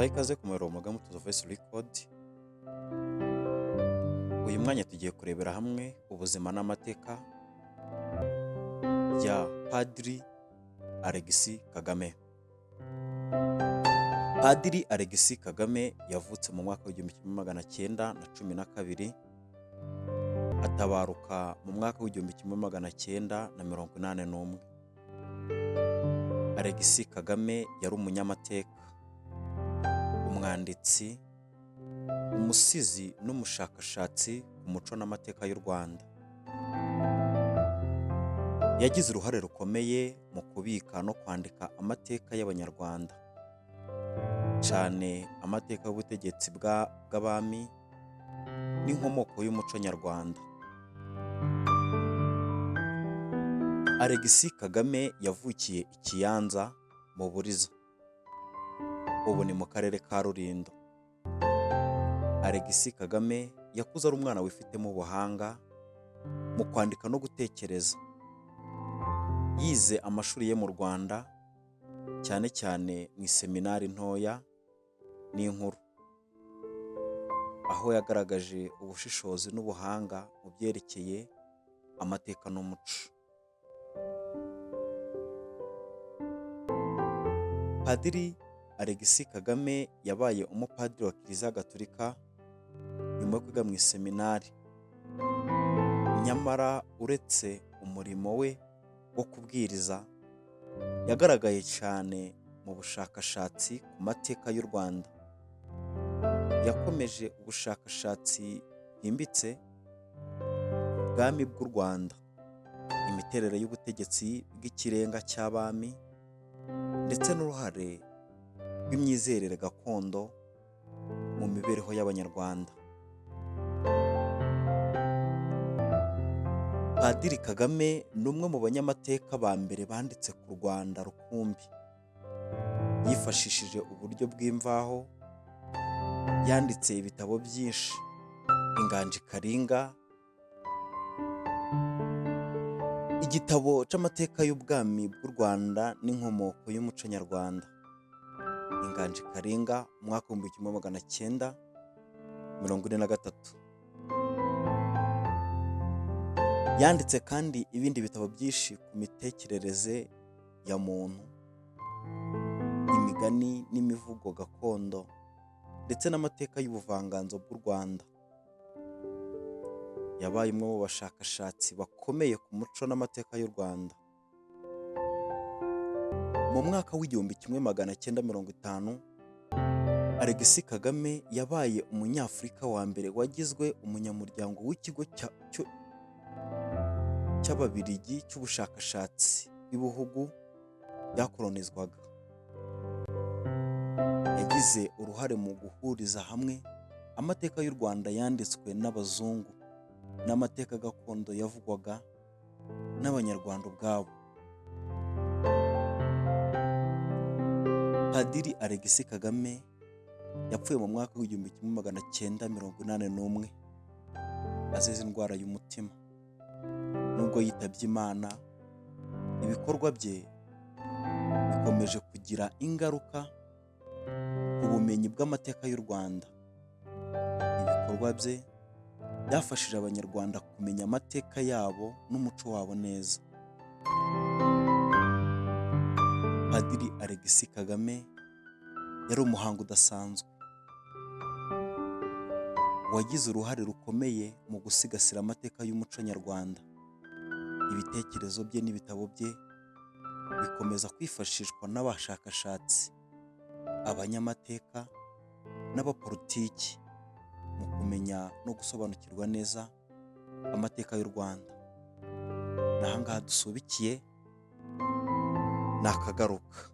tubahe ikaze ku murongo mugari mutuzo voice record. Uyu mwanya tugiye kurebera hamwe ubuzima n'amateka ya Padiri Alexis Kagame. Padiri Alexis Kagame yavutse mu mwaka w'1912 atabaruka mu mwaka w'1981. Alexis Kagame yari umunyamateka, umwanditsi, umusizi n'umushakashatsi ku muco n'amateka y'u Rwanda. Yagize uruhare rukomeye mu kubika no kwandika amateka y'Abanyarwanda, cyane amateka y'ubutegetsi bw'abami n'inkomoko y'umuco nyarwanda. Alexis Kagame yavukiye i Kiyanza mu Buriza, ubu ni mu karere ka Rulindo. Alexis Kagame yakuze ari umwana wifitemo ubuhanga mu kwandika no gutekereza. Yize amashuri ye mu Rwanda, cyane cyane mu iseminari ntoya n'inkuru, aho yagaragaje ubushishozi n'ubuhanga mu byerekeye amateka n'umuco. Padiri Alexis Kagame yabaye umupadiri wa Kiliziya Gatolika nyuma yo kwiga mu iseminari. Nyamara uretse umurimo we wo kubwiriza, yagaragaye cyane mu bushakashatsi ku mateka y'u Rwanda. Yakomeje ubushakashatsi bwimbitse ku bwami bw'u Rwanda, imiterere y'ubutegetsi bw'ikirenga cy'abami, ndetse n'uruhare rw'imyizerere gakondo mu mibereho y'Abanyarwanda. Padiri Kagame ni umwe mu banyamateka ba mbere banditse ku Rwanda rukumbi. Yifashishije uburyo bw'imvaho, yanditse ibitabo byinshi: Inganji Karinga, igitabo cy'amateka y'ubwami bw'u Rwanda n'inkomoko y'umuco nyarwanda. Inganji Karinga mu mwaka w'1943. Yanditse kandi ibindi bitabo byinshi ku mitekerereze ya muntu, imigani n'imivugo gakondo, ndetse n'amateka y'ubuvanganzo bw'u Rwanda. Yabaye umwe mu bashakashatsi bakomeye ku muco n'amateka y'u Rwanda. Mu mwaka w'1950, Alexis Kagame yabaye umunyafurika wa mbere wagizwe umunyamuryango w'ikigo cy'Ababiligi cy'ubushakashatsi bw'ibihugu byakolonizwaga. Yagize uruhare mu guhuriza hamwe amateka y'u Rwanda yanditswe n'abazungu n'amateka gakondo yavugwaga n'Abanyarwanda ubwabo. Padiri Alexis Kagame yapfuye mu mwaka w'1981 azize indwara y'umutima. Nubwo yitabye Imana, ibikorwa bye bikomeje kugira ingaruka ku bumenyi bw'amateka y'u Rwanda. Ibikorwa bye byafashije Abanyarwanda kumenya amateka yabo n'umuco wabo neza. Padiri Alexis Kagame yari umuhanga udasanzwe, wagize uruhare rukomeye mu gusigasira amateka y'umuco nyarwanda. Ibitekerezo bye n'ibitabo bye bikomeza kwifashishwa n'abashakashatsi, abanyamateka n'abapolitiki mu kumenya no gusobanukirwa neza amateka y'u Rwanda. N'ahangaha dusubikiye, nakagaruka.